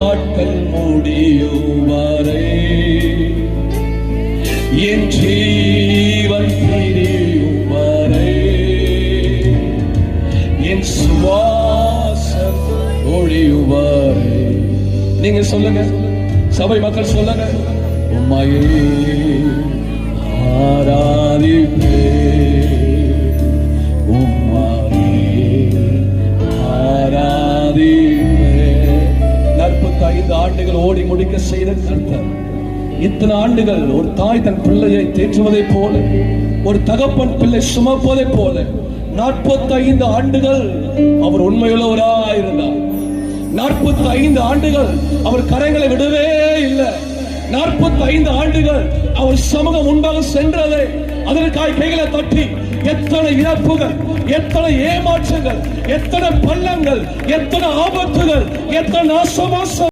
நாட்கள் முடியும் வரை என் ஜீவன் பிரியும் வரை என் சுவாசம் ஒழியும் வரை. நீங்க சொல்லுங்க, சபை மக்கள் சொல்லுங்க, உம்மையே ஆராதிப்பே, உம்மையே ஆராதிப்பே. 45 ஆண்டுகள் ஓடி முடிக்க செய்த கர்த்தர், இத்தனை ஆண்டுகள் ஒரு தாய் தன் பிள்ளையை தேற்றுவதை போல, ஒரு தகப்பன் பிள்ளை சுமப்பதை போல 45 ஆண்டுகள் அவர் உண்மையுள்ளவராயிருந்தார். 45 ஆண்டுகள் அவர் கரங்களை விடவே இல்லை. 45 ஆண்டுகள் அவர் சமூகம் முன்பாக சென்றதை அதற்காக கைகளை தட்டி, எத்தனை இழப்புகள், எத்தனை ஏமாற்றங்கள், எத்தனை பள்ளங்கள், எத்தனை ஆபத்துகள், எத்தனை நாசமோசம்